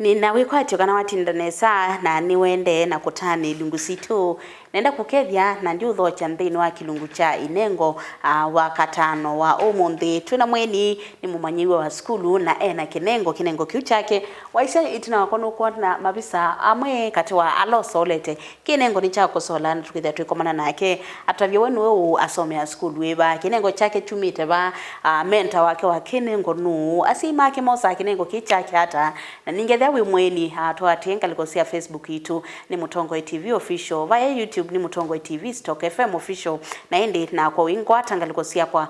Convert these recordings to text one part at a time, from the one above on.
Ninawikwatyo kana watindanesa na niwende na kutani lungusitu nenda kukethia na ndi uthocha nthini wa kilungu cha Inengo wa katano wa umuthi twina mweni ni mumanyiwe wa skulu na ena kinengo kiu chake waisha itina wakono kwa na mabisa amwe kati wa alosolete kinengo ni chako sola tukithia twikomana nake atavyo wenu wewe asomea skulu weba kinengo chake chumite ba mentor wake wa kinengo nu asima ke mosa kinengo kichake hata na ningethia we mweni twatenga likosia Facebook itu ni Mutongo TV official via YouTube ni Mutongo TV Stock FM official na ende na kwa wingo atangalikosia kwa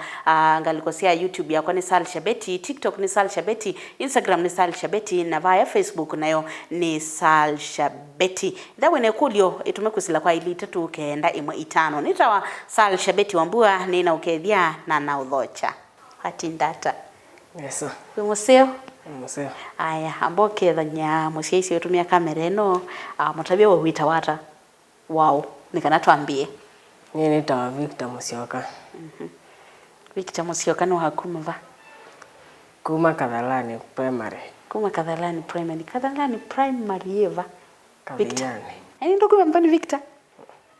ngalikosia YouTube yako ni Sal Shabeti, TikTok ni Sal Shabeti, Instagram ni Sal Shabeti na via Facebook nayo ni Sal Shabeti. Dawe ne kulio itumekusila kwa ili tatu kenda imwe itano nitawa Sal Shabeti wambua nina ukethia na udhocha hatindata. Yes sir. Museo Museo. Aya amboke thanya musiaisi utumia kamera eno mutabia wa wita wata. Wow, nikana tuambie. Ni tawa Victor Musyoka. Victor Musyoka no hakuma va. Kuma Kadhalani primary. Kuma Kadhalani primary. Kadhalani primary eva. Victor. Yaani ndio kwa mbani Victor.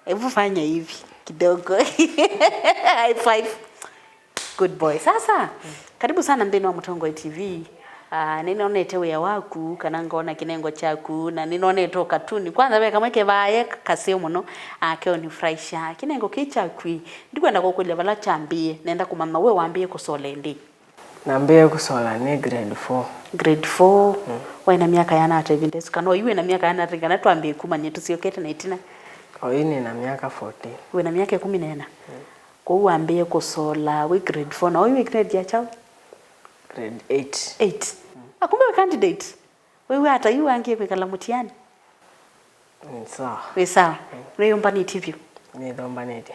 Hebu fanya hivi kidogo. High five. Good boy. Sasa karibu sana ndeni wa Mutongo TV. Ninaonete weya waku kana ngona kinengo chaku na ninaonete katuni kwanza we kama kebaye kaseo muno akeo ni fraisha kinengo kichakwi ndikwenda kokulia bala chambie nenda kumama we waambie kusola ndi Naambie kusola ni grade 4 grade 4 waina miaka yana hata hivi ndesu kana iwe na miaka yana hata kana tuambie kumanye tusiokete na itina oini na miaka 14 we na miaka 10 kwa uambie kusola we grade 4 na we grade ya chao grade 8 akumbe candidate wewe hata yu angie kwekala mutiani ni sawa we sawa wewe mbani TV ni dombanete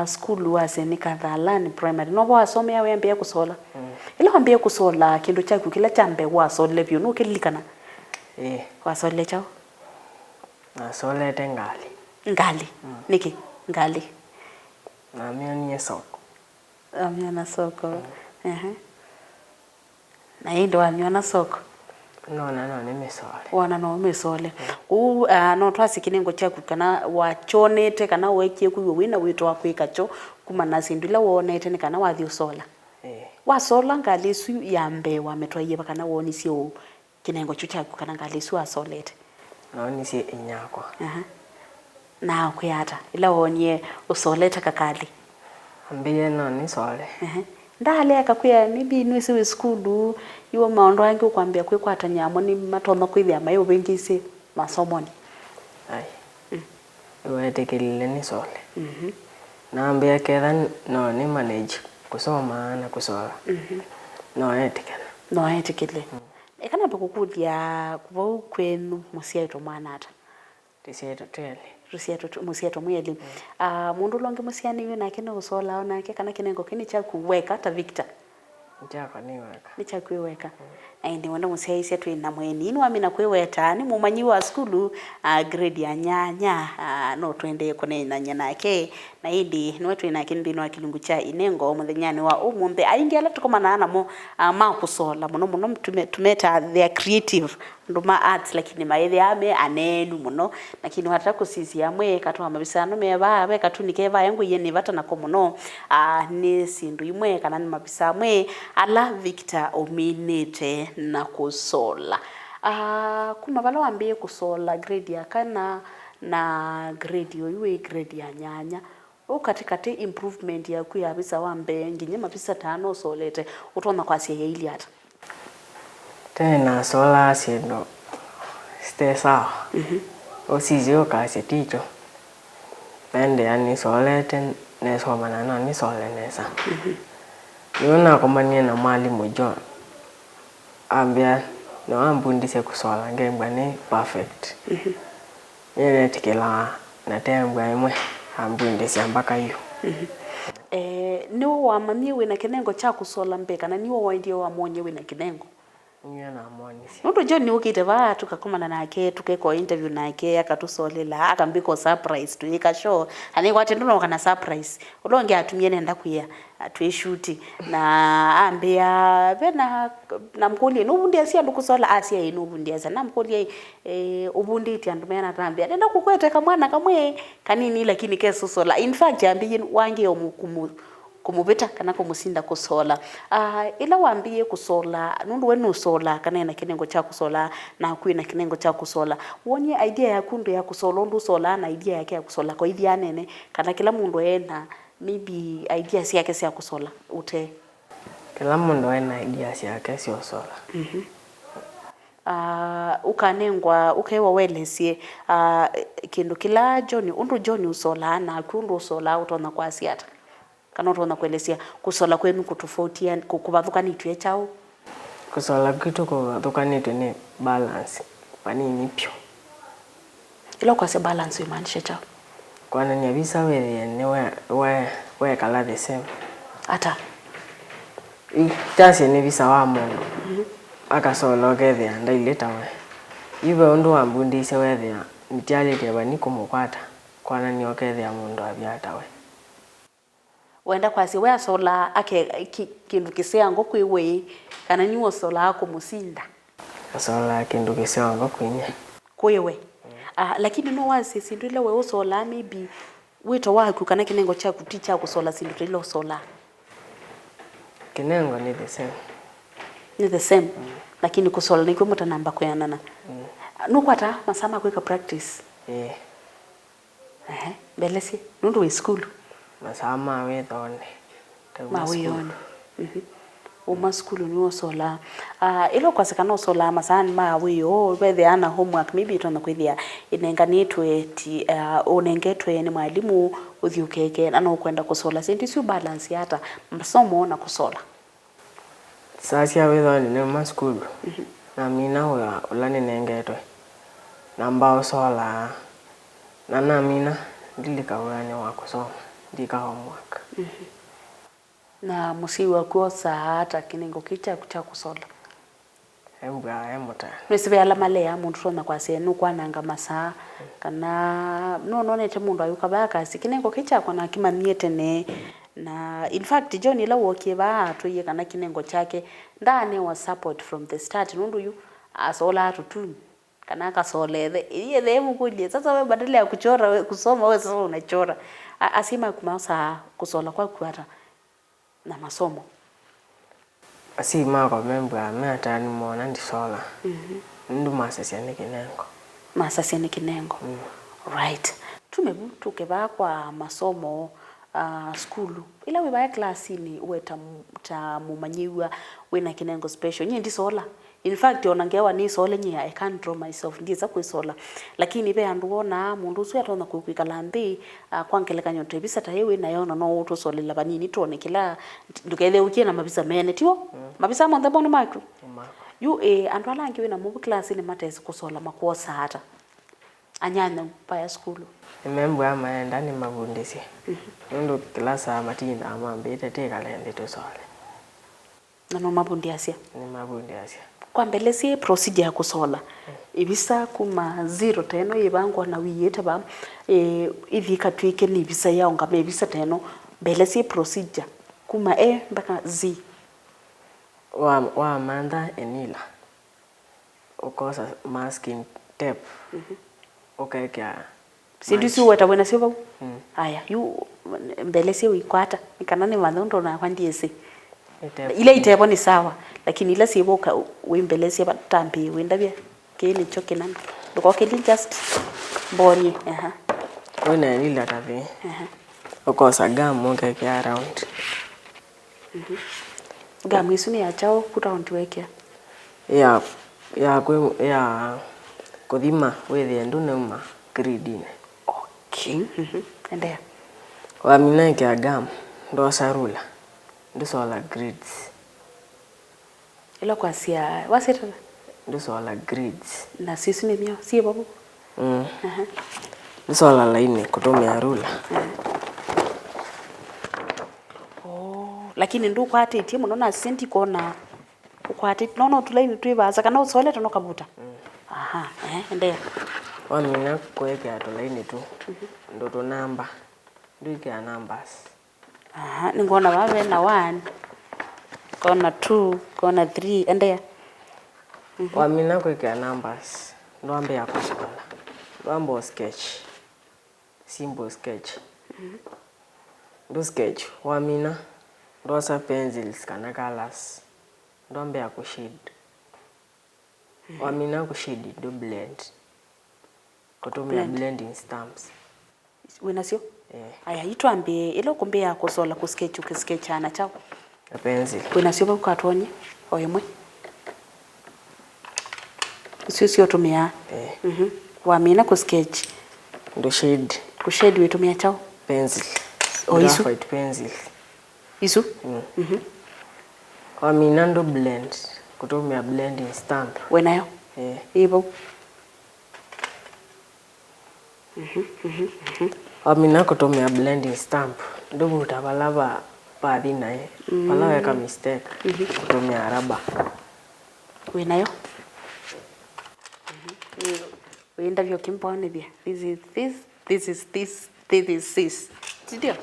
school wase ni Kadhalani primary no wasome yawe ambia kusola ila ambia kusola kindu chaku kila chambe wasole byo no kilikana wasole chao na sole ngali niki ngali na mioni soko amiona soko na yeye ndo amiona soko no ni mesole wana no mesole no twasi kinengo chaku kana wachonete kana wekie kuyo wina wito wakwikacho kuma nasindula wonete ni kana wathi usola wasola ngalisu yambe wametwaye bakana woni sio kinengo chaku kana ngalisu asolete no ni si inyakwa na kuyata ila wonie usoleta kakali ambie no ni sole ndale akakuya nibi nwisi skulu iwo maondo yangu kwambia kwe kwata nyamo ni matoma kwithia mayo bengisi masomoni iwe tekelele ni sole naambia ketha no ni manage kusoma na kusola no etekele ekana bakukudia kubo kwenu musiaito mwanata tisiaito twele musiaito mweli mundu longe musiani yuna kene usola ona ke kana kinengo kini cha kuweka ta Victor ni cha kuweka ndi wanda musiaisi atu ina mweni inu amina kweweta ni mumanyi wa skulu grade ya nyanya no twende kone na nyana ke na hindi ni wetu ina kindi no kilungu cha Inengo muthenyani wa umunthe aingi ala tukomana namo ma kusola muno tumeta they are creative nduma arts lakini maithe ame anenu muno lakini wataka kusisi amwe katwa mabisano meba we katunike ba yangu yeni bata na komuno ni sindu imwe kana ni mabisa amwe ala Victor ominete na kusola kuma bala wambie kusola grade ya kana na grade yoywe grade ya nyanya katikati improvement ya kuyabisa wambe nginye mabisa 5 solete utoma kwasi ya ili hata tena sola siendo stesa osizio kasi ticho pende yani solete nesoma na ni sole nesa yona komania na mwalimu John ambia no ambundise kusola ngembwa ni perfect yeye tikela na tembwa imwe ambundise mpaka hiyo niwo wa mami we na kinengo cha kusola mbeka na niwo wa ndio wa monye we na kinengo Niya na monisi. Nundu John ni ukite ba tukakomana nake tukeko interview nake akatusolela akambiko surprise tuika show ani kwati ndono kana surprise ulonge atumie nenda kuya atwishuti na ambia bena namkuli nubundi asia ndukusola asia inubundi asa namkuli ubundi ti andumena tambia nenda kukweteka mwana kamwe kanini lakini keso sola in fact ambi wange omukumu kumubita kana kumusinda kusola ila waambie kusola nundu wenu sola kana na kinengo cha kusola na kuina kinengo cha kusola wonye idea ya kundu ya kusola ndu sola na idea yake ya kusola kwa idea nene kana kila mundu ena maybe idea yake ya kusola ute kila mundu ena idea yake sio sola ukanengwa ukewa welesie kindu kila John undu John usola na kundu sola utona kwa asiata kana utona kuelesia kusola kwenu kutofautia kubathukanitwe chao kusola kitu kubathukanitwe ni balance panini pyo ila kwa se balance imaanisha chao kwana ni abisa wewe ni we kala the same ata itasi ni bisa wa mundu akasola kethia ndaileta we iwe undu ambundise wethia nitiali keba ni kumukwata kwana ni okethia mundu abiata we wenda kwasi we sola ake kindu kiseango kwiwe kana niwo sola ako musinda sola kindu kiseango kwiwe lakini no wasi sindu ile we sola maybe wito waku kana kinengo cha kuticha kusola sindu ile sola kinengo ni the same lakini kusola ni kwa namba kuyanana nukwata masama kweka practice belesi nundu we school masama we thone mawiyoni uma school ni sola ilo kwasekana sola masani mawiyo whether ana homework maybe tona kwithia inenganitwe ti unengetwe ni mwalimu uthiukeke ana ukwenda kusola senti sio balance hata masomo na kusola sasa we thone ni ma school na mina ulani nengetwe namba sola na mina ndilikawana wa kusoma ndika homework na musiwa kuosa hata kinengo kicha kucha kusola embwa emota nisibe ala malea mundu tona kwa senu kwananga masaa kana no nete mundu ayuka baka sikinengo kicha kwa na kimaniete ne na in fact John ila wokie ba tuye kana kinengo chake ndane wa support from the start nundu yu asola tutuni kana kasolele iye demu kulie sasa wewe badala ya kuchora we kusoma wewe sasa unachora asima kumasa kusola kwa kuata na masomo asima kwa membwa meta ni mona ndi sola ndu masasi ni kinengo right tumebu tukeba kwa masomo school ila we ba class ni weta mumanyiwa we na kinengo special nyi ndi sola in fact onangewa ni sola nyi I can't draw myself ndiza kuisola lakini be anduona mundu usu yatona kukwikala ndi kwangeleka nyote bisa tahewe na yona no uto solela banini tone kila ndukele ukie na mabisa mene tiwo mabisa mo ndabo no makro you andu alangiwe na mu class ni matesi kusola makosa hata anyanya pa school membo ama ndani mabundisi ndo class amatinda amambete tekalende to sole no mabundi asia ni mabundi asia kwa mbele si procedure ya kusola ibisa kuma 0 teno yibangwa na wiyete ba ivi katwike ni ibisa yao ngame ibisa teno mbele si procedure kuma mpaka z wa manda enila ukosa masking tape okekya sindisi weta wena siwa aya yu mbele si wikwata nikanane madhondo na kwandiese ile itebo ni sawa lakini ila siboka wembeleze batambi wendabya kile choke nani ndoko kile just boni wena ile tabe ukosa gamu keke around gamu isuni ya chao round weke ya kodima wewe ndune uma gridine okay endea wa mina ke gamu ndo sarula ndo sola grids ila kwa sia wasita ndo sola grids na sisi ni mio si babu ndo sola line kutumia rula lakini ndu kwa ati timu naona senti kona ukwati nono tulaini twibaza kana usolete no kabuta aha ndio wamina kuweka tulaini tu ndo to number ndike numbers ningona babe na 1 kona 2 kona 3 ndio wamina kuweka numbers ndo ambe ya kusola ndo sketch simple sketch ndo sketch wamina ndo sa pencils kana colors ndo ambe ya kushade wamina kushade do blend kutumia blending stamps winasio aya itwambie ile kumbe ya kusola ku sketch ukisketchana chao pencil winasio bakukatonye oyemwe sio tumia wamina ku sketch ndo shade ku shade witumia chao pencil graphite pencil isu wamina ndo blend kutumia blending stamp wenayo ibo wamina kutumia blending stamp ndo mutabalaba baadhi naye wala weka mistake kutumia raba wenayo wenda vyo kimpone bia this is this ndio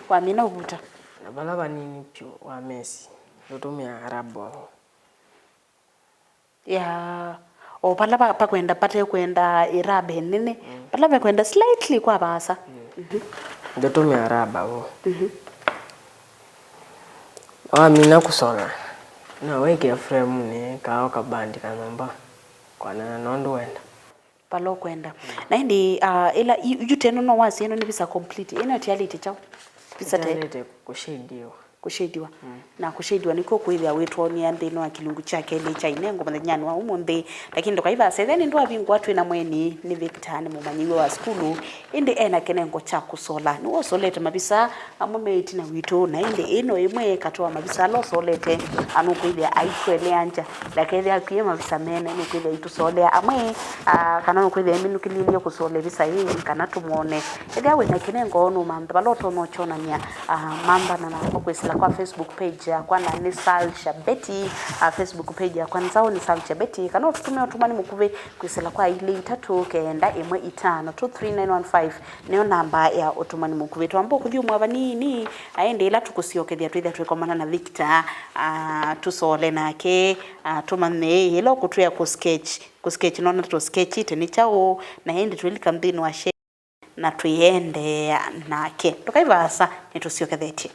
wamina ubuta na balaba nini pyo wa Messi kutumia raba ya o palaba pa kwenda pate kwenda irabe nene palaba kwenda slightly kwa basa ndo tumia raba wamina kusola na weke frame ni kao kabandi kanamba kwa na nondo wenda palo kwenda na hindi ila yuteno no wasi eno ni bisa complete eno reality chao bisa te kushadiwa na kushadiwa niko kwithia witwo ni andino wa kilungu chake ile cha Inengo muthenya wa umuthi lakini ndokaiba then ndo abingwa twi na mweni ni Victor ni mumanyiwe wa skulu indi ena kenengo cha kusola ni wosolete mabisa amumeti na wito na indi ino imwe katoa mabisa lo solete anu kwithia aikwele anja lakini akiye mabisa mene ni kwithia itusolea amwe kana kwithia minu kililio kusole bisa hii kana tumuone ili awe na kenengo no mamba baloto no chona nya mamba na kwesila kwa Facebook page ya kwa ni Salsha Betty Facebook page ya kwanza ni Salsha Betty kana tutumia utumani mukuve kwesila kwa ile 3 kenda 1 5 23915 niyo namba ya utumani mukuve twambo kuthi umwa nini aende ila tukusiokethia twithia twekomana na Victor tusole nake tumane ilo kutria ku sketch nona to sketch ite ni chao na ende twilika mbinu wa na tuyende nake tukaivasa nitusiokethete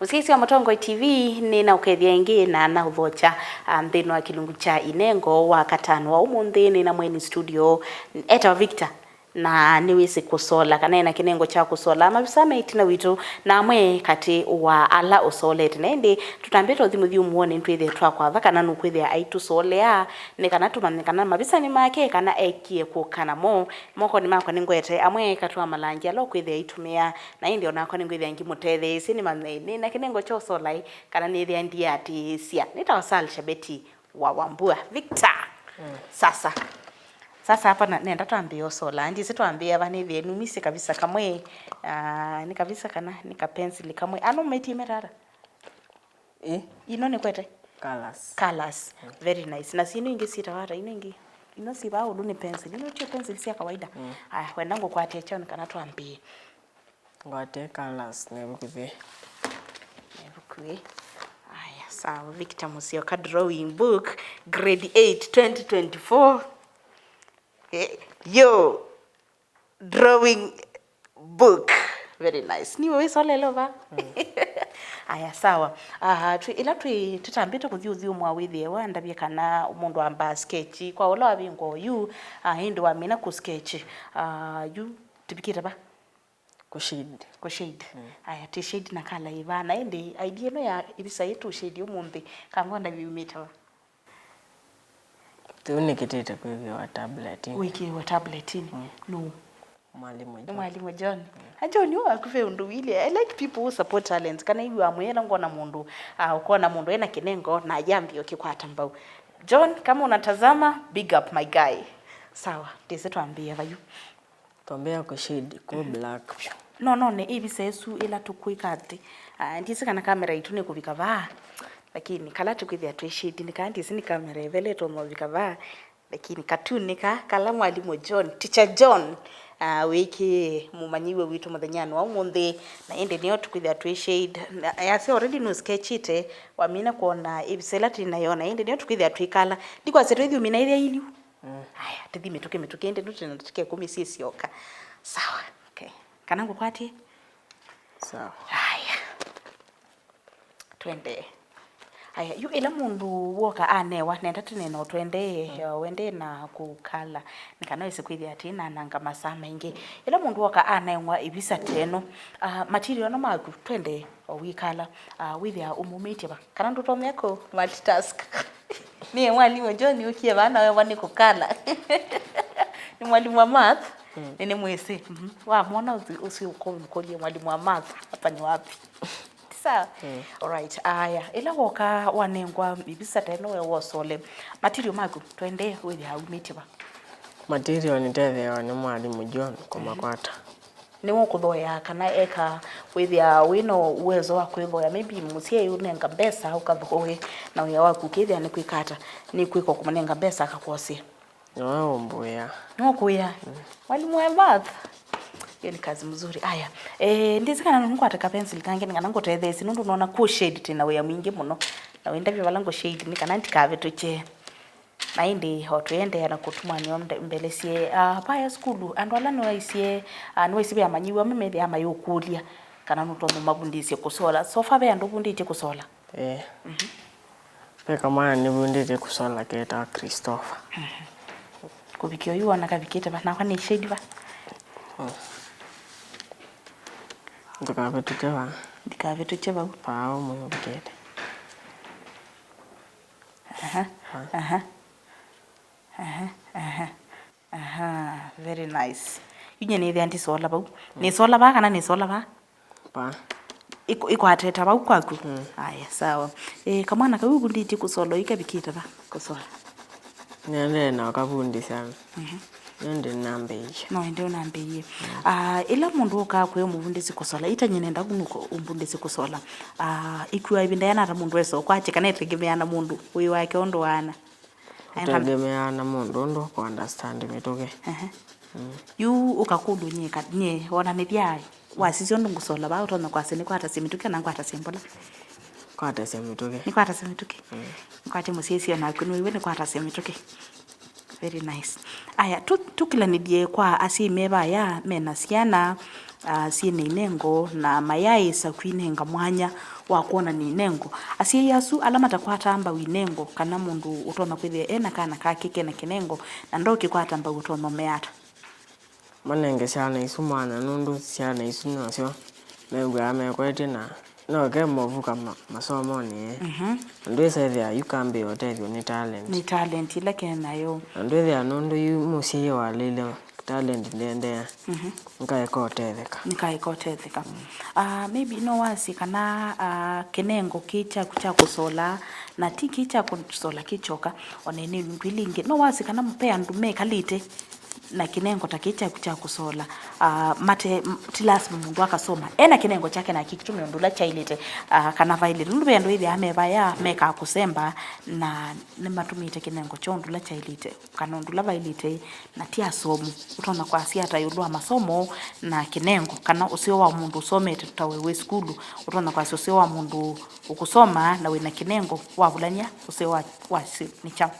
Musisi wa Motongoi TV nina ukethia ingi na uthocha nthino wa kilungu cha Inengo wa katano wa umuthi nina mweni studio eta Victor na niwisi kusola kana ina kinengo cha kusola mabisa itina witu na amwe kati wa ala usolete na indi tutambeta uthimuthi umuone ntwithe twakwa kana nukwithia aitu solea ne kana tumanyikana mabisa ni make kana ekie kukana moko ni makwa ningwete amwe katwa malanje alo kwithia itumia na indi ona kwa ningwithia ngimuthethe sini manene na kinengo cha solai kana ni thia ndia ati sia nitawasalisha Betty wa Wambua Victor Sasa hapa nenda tuambie osola nji situambie abani thenu misi kabisa kamwe ni kabisa kana ni pencil kamwe ano meti merara ino ni kwete colors very nice na sino ingi sitawara ingi ino siba ulu ni pencil ino chio pencil si ya kawaida wenda ngo kwa techa kana tuambie ngwate colors nebukwe sawa Victor Musyoka drawing book grade 8 2024 yo drawing book very nice ni wewe sole lova aya sawa ila tutambita kuthiuthi umwa withie wandabie kana umundu amba sketch kwa ola abingo yu hindu amina ku sketch yu tibikira ba ku shade aya ti shade na kala ivana indi idea no ya ibisa yetu shade umumbi kangonda bimita Tuni kitete kwa tablet. Wiki wa tablet no. Mwalimu John. John yo akufe undu wili. I like people who support talents. Kana hivi amwela ngona mundu ukona mundu ena kinengo na yambio kikwata mbao. John, kama unatazama, big up my guy. Sawa, tese tuambie vayu. Tuambia kwa shade kwa black. No ne ibisesu ila tukuikati. Ndisi kana kamera itu ne kubika va. Lakini kala tukwithia twi shade ni kandi sini kamera evele to mo bika va. Lakini cartoon nika kala mwalimu John, teacher John. Wiki mumanyiwe witu muthenyani wa umuthi na ende niyo tukwithia twi shade. Yase already no sketch ite wamina kuona ibisela tinayona ende niyo tukwithia twikala. Ndikwa setu ithu mina iria iliu. Haya, tithi mituke ende nduti na tuke 10 sioka. Sawa. Okay. Kana ngukwati? Sawa. Haya. Twende. Haya, yu ila mundu woka anewa nenda tineno twende wende na kukala. Nikana isi kwithia ati na nanga masaa maingi. Ila mundu woka anewa ibisa teno. Material no magu twende wikala. Withia umumite ba. Kana ndutomeko multitask. Ni mwalimu John ukie bana wewe ni kukala. Ni mwalimu wa math. Nene mwese. Wa mwana usi ukolie mwalimu wa math hapa ni wapi? Sawa. Alright. Aya, ila woka wanengwa ibisa teno we wosole. Material magu twende with how meet ba. Material ni tetheo ni mwalimu John kwa makwata. Ni wo kuthoya kana eka withia wino uwezo wa kwithoya maybe musie unenga mbesa ukathoe na uya waku kithia ni kwikata ni kwiko kumanenga mbesa akakwose. No mbuya. No kuya. Mwalimu wa math. Hiyo ni kazi mzuri. Aya. Ndizi kana nungu ataka pencil kange ngana ngotethesi nundu nona ku shade tina we mwingi muno. Na wenda bya balango shade ni kana ntikave tuche. Na indi hotwende na kutumwa ni mbelesie paya skulu andwala no isie no isibya manyiwa memethi ama yokulia kana nuto mabundisi kusola sofa be ando bundite kusola. Pe kama ni bundite kusola keta Christopher. Kubikio yu ona kabikete bana kwa ni shade ba. Ndikave tucheva. Ndikave tucheva Pao mu bikete. Very nice. Yunye ni the anti sola ba. Ni sola ba kana ni sola ba? Pa. Iko ateta ba ukwaku. Aya sawa. Kama na kabu nditi kusolo ikabikita ba kusola. Nende na kabundi sana. Nende nambe hiyo. No ndio nambe hiyo. Ila mundu oka kwe mubundisi kusola itanyenda kunuko umbundisi kusola. Ikiwa ibinda yana ta mundu weso kwache kana itegemeana mundu uyu wake ondo wana. Itegemeana mundu ndo ku understand mituke. Yu ukakudu nye ona nithia wasisio ndungusola ba utona kwasini kwata simituke na kwata simbola. Kwata simituke. Ni kwata simituke. Kwate musiesi na kunu iwe ni kwata simituke. Very nice. Aya tukila nidie kwa asimeba ya mena siana siene inengo na mayai sakwinenga mwanya wa kuona ni inengo. Asiye yasu alama takwata amba winengo kana mundu utona kwithia ena kana kakike na kinengo na ndoki kwata amba utona meata. Manenge sana isumana nundu sana isuno sio. Mengu amekwete na no game ovuka masomo ni. Ndo there you can be whatever ni talent. Ni talent lakini nayo. Ndo there nundu yu musiye walile talent ndende. Nikaikotetheka. Maybe no wasi kana kenengo kicha kucha kusola na tiki cha kusola kichoka onene ndwilinge no wasi kana mpea ndume kalite na kinengo takicha kucha kusola mate tilas mundu akasoma ena kinengo chake na kikitumia ndula chailite kana vaile ndube ndo ile ameba ya meka kusemba na nematumite kinengo chondula chailite kana ndula vailite na tia somo utona kwa asia tayulwa masomo na kinengo kana usio wa mundu usomete tutawewe skulu utona kwa usio wa mundu ukusoma na we na kinengo wavulanya usio wa wasi ni cha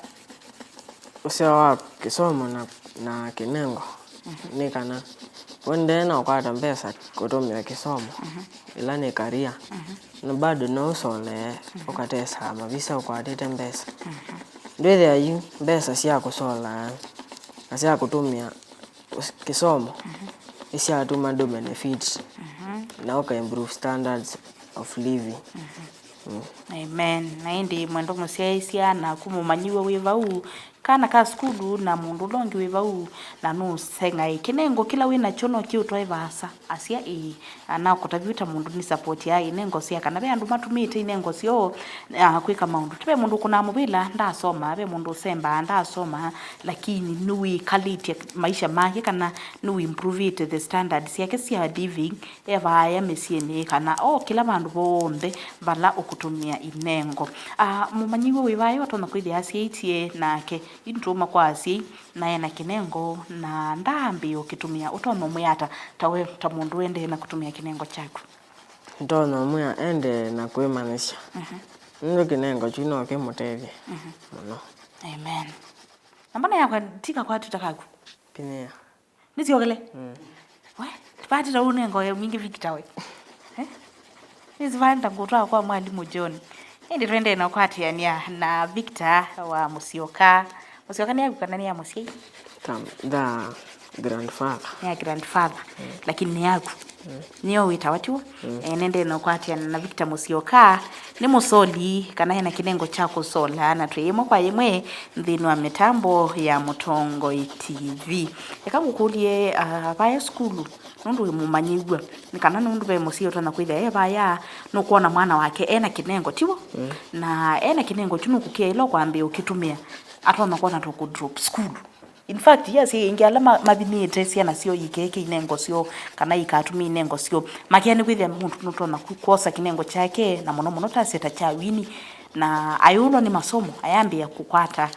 usio wa kisomo na kinengo ni kana wende na kwata mbesa kutumia kisomo ila ni karia na bado no sole ukatesa mavisa ukwatete mbesa ndwele ayu mbesa sia kusola asia kutumia kisomo isia tuma do benefits na uka improve standards of living. Amen. Na indi mwendo musia na kumumanyiwe wiva u kana ka skulu na mundu longi wivau na no senga ikinengo kila wina chono kiutwa ivasa asia ana kutavyuta mundu ni support ya inengo sia kana be andu matumite inengo sio kwika maundu tibe mundu kuna mubila ndasoma be mundu semba ndasoma lakini nui quality maisha make kana nui improve it the standards yake sia living eva ya mesieni kana kila bandu bonde bala okutumia inengo mumanyiwe wivayo tona kwithia asie nake intuma kwasi naye na kinengo na ndambi ukitumia utono muyata tawe ta mundu wende na kutumia kinengo chako ndono muya ende na kuimanisha ndo kinengo chino kimutethie muno. Amen. Nambana yakwa tika kwa tutakaku Pinia nisiogele we pati ta unengo ya mingi vikitawe nizivanda ngutwa kwa mwalimu John ndi twende na kwatiania na Victor wa Musyoka ni yakukana ni ya Musyi da grandfather ya grandfather lakini ni yaku niyo wita watu nende na kwatiana na Victor Musyoka ni musoli kana hena kinengo chako sola na twemo kwa yemwe nthini wa mitambo ya Mutongo TV yakamukulie baya skulu nundu mumanyigwa nikana nundu be musio tana kwitha baya no kuona mwana wake ena kinengo tiwo na ena kinengo chuno kukia ilo kwambe ukitumia atona kuona to ku drop school. In fact yes ingala mabinite siana sio yikeke inengo sio kana ikatumia inengo sio makiani kwitha muntu nutona kukosa kinengo chake na muno taseta cha wini na ayulo ni masomo ayambi ya kukwata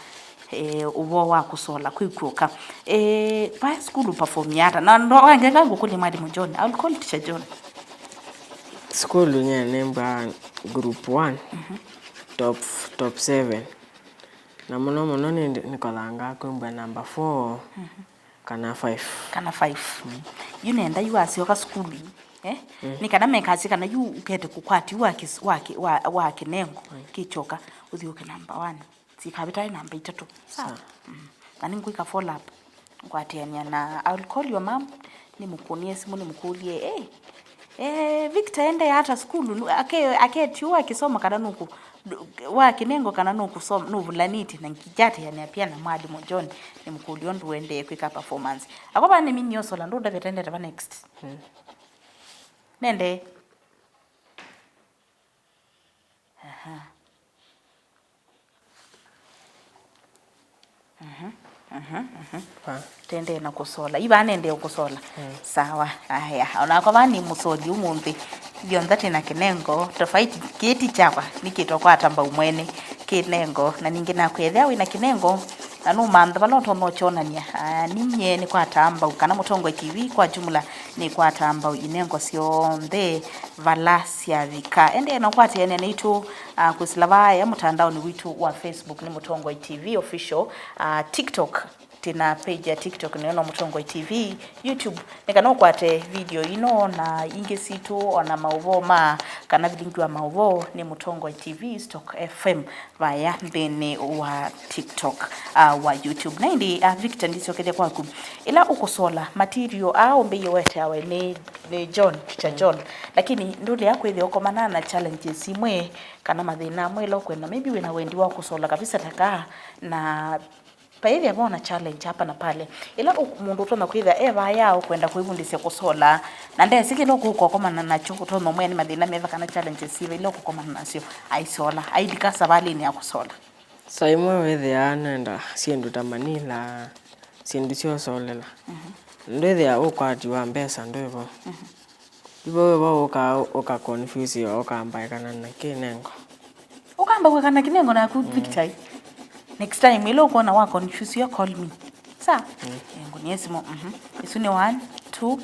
uwo wa kusola kwikuka by school perform yata na ndo wangenga ngukuli mwalimu John I'll call teacher John school nye nemba group 1 top 7 na muno nikolanga kumba number 4 kana 5 yunenda yuasyoka school nikana mekasi kana yu ukete kukwati wa kinengo kichoka uthiuke number 1 sikabita number 3 sawa nani ngwika follow up ngwatiania na I'll call your mom nimukonie simu nimukulie Victor ende hata school aketiwa akisoma kana nuku wa kinengo kana nuku soma nuvulaniti na nkijate yani pia na mwalimu John nimukulie ndu ende kwika performance akoba ni minyo sola ndo davetende taba next nende tende na kusola iba nende ukusola sawa haya onako bani musoli umunthi bionza tena kinengo tofauti kiti chapa nikitokwa atamba umwene kinengo na ningina kwethea wina kinengo anu mantha baloto no chonania nimye ni kwa tamba kana Mutongo TV kwa jumla ni kwa tamba inengo sionthe valasia vika ende na kwati ene nitu kusilava ya mtandao ni witu wa Facebook ni Mutongo TV official TikTok tina page ya TikTok ni Mutongo TV YouTube nikano kwate video ino na ingesitu ona mauvoma kana vilingi wa mauvo ni Mutongo TV Stock FM via mbene wa TikTok wa YouTube na ndi Victor ndisio kede kwaku ila ukusola material au mbeyo wete awe ni John teacher John lakini ndule yako ile okomana na challenges imwe kana mathina mwelo kwenda maybe wena wendi wa kusola kabisa taka na paili abona challenge hapa na pale ila mundu tona kwitha eva yao kwenda kuibundisia kusola na ndese sikino kukomana nacho kutono mwene mathina meva kana challenges sive ilo kukomana nacio aisola aidikasa bali ni ya kusola saimwe wethe anenda siendu tamanila siendu sio solela ndethe ukwati wa mbesa ndevo ibo uka confuse yo ukamba kana na kinengo ukamba kana kinengo na ku Victor next time ilo kuona wa confuse you call me sa yangu ni esimo isuni 1 2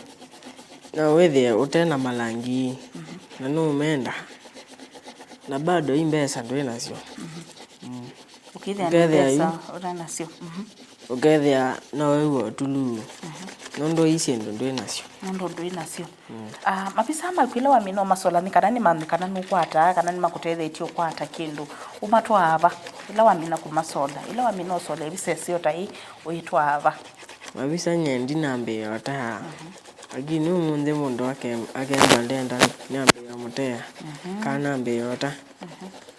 na wethe utena malangi na no menda na bado imbesa ndo inacio ukithia pesa utanacio ukethia na wewe tulu nondo isi ndo inacio mapisa makwila wa mino masola ni kana ni mamikana nukwata kana ni makutethetio kwata kindu umatwa ava ila wa mina kumasola ila wa mino sola ibisesio tai uitwa ava mabisa nyendi nambe yota agini umunde mundu akemba ndenda nambe yamutea kana nambe yota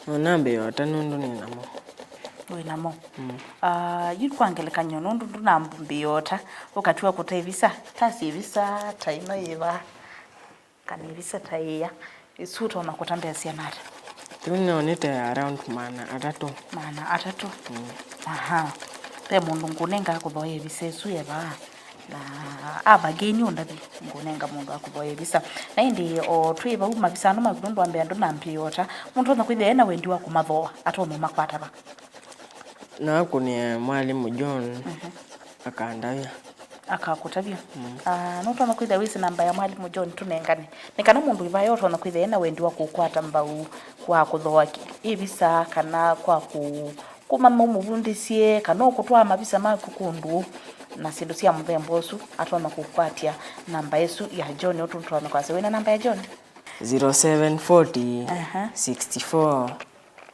no nambe yota nondo ni namo winamo yikwangelekanya nundu ndunambumbiota ukatiwa kutaivisa tasi ivisa taino iva kana ivisa taiya isuta ona kutambesia nata tunonete around mana atatu aha pe mundu ngunenga akuthoya ivisa isu yeva na abageni undathi ngunenga mundu akuthoya ivisa na indi o twiva uma visano makundu ambe andu nambiota mundu ona kwithia ena wendi wa kumathoa atono makwatava na kunia mwalimu John akandavya akakutavya notona kwithia wisi namba ya mwalimu John tunengane nikana mundu ivayo otona kwithia ena wendi wa kukwata mbau kwa kuthoa ivisa kana kwa kumama umuvundisie kana okutwaa mavisa maku kundu na sindu cia muthemba ucu atona kukwatia namba yesu ya John otuntwana kwase wina namba ya John 0740 64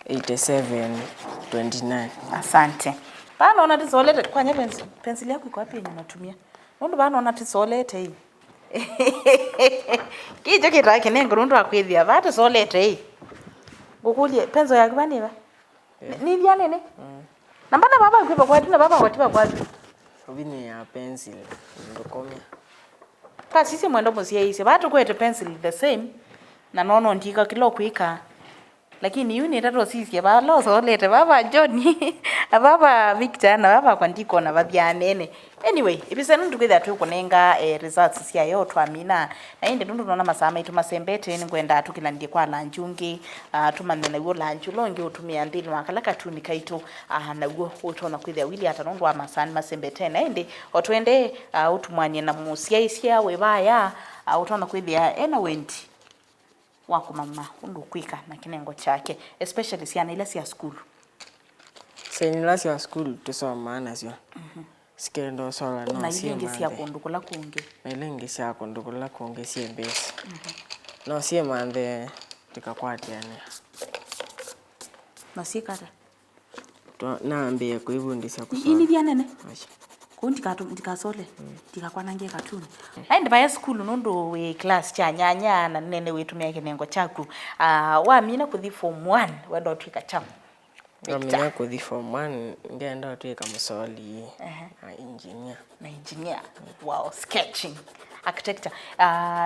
87 29. Asante. Bana ona tizolete kwanye pencil yako iko wapi yenye unatumia? Nundu bana ona tizolete hii. Kijo kitaki nengo nundu akwithia bata tizolete hii. Ngukulie penzo yako baniva. Ni vya nene? Na mbona baba kwiba kwa tina baba watiba kwa tina. Obini ya pencil ndokomia. Pa sisi mwendo musia hisi bata kwete pencil the same na nono ndika kilo kuika. Lakini yuni tato sisi ba loso lete baba John baba Victor na baba kwandiko na babyanene anyway ibisa nundu kwitha tukunenga results cia yo twamina na inde nundu nona masama itu masembete ni kwenda tukila ndie kwa lanjungi tumanena yo lanju longi utumia ndini wakala katuni kaitu na go utona kwitha wili ata nundu wa masani masembete na inde otwende utumwanie na musia isia webaya utona kwitha ena wendi wako mama undu kwika na kinengo chake especially siana ile sia school senila sia school tusoma na sio sikendo sola no na ile sia kundukula kunge na ile sia kundukula kunge sie base no sie mande tikakwatiane na sikata to naambie kuivundisha kusoma ini vya nene kundi ndikasole ndikakwanange katuni ainde baya school nundu we class cha nyanya na nene wetumia kinengo chaku wamina kuthi form 1 wenda twika chamu amina kuthi form 1 ngenda twika musoli engineer wow sketching architecture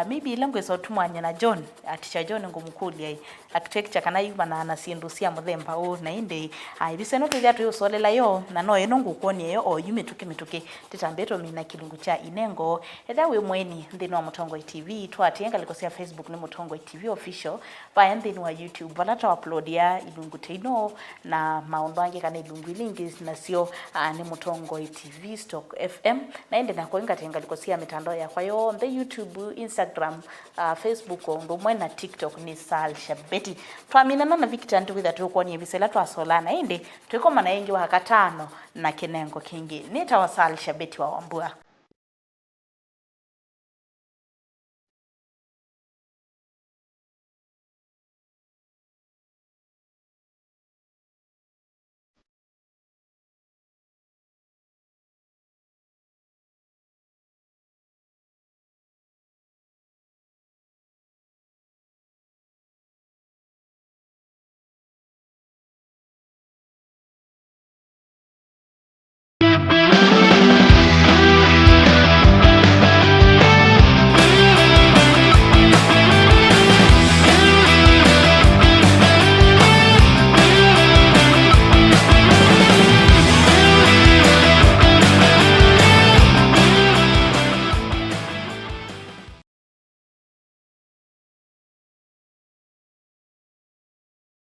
maybe language otumwanya na John aticha John ngomukuli ai architecture kana yuba na sindu cia muthemba o na inde ibiseno twithia tuyosolela yo na no eno ngukoni yo o yumituke titambeto mina kilungu cha inengo etha we mweni ndino wa Mutongoi TV twatienga likosia Facebook ni Mutongoi TV official pa ndino wa YouTube balata upload ya ilungu teino na maondo ange kana ilungu lingi na sio ni Mutongoi TV stock FM na inde na koinga tenga likosia mitandao ya kwa yo the YouTube, Instagram, Facebook ndo mwena TikTok ni Sal Shabeti. Twaminana na Victor ndu kwitha tukoni bisela twasolana inde twikoma na yengi wa katano na kinengo kingi. Nita wa Sal Shabeti wa Wambua.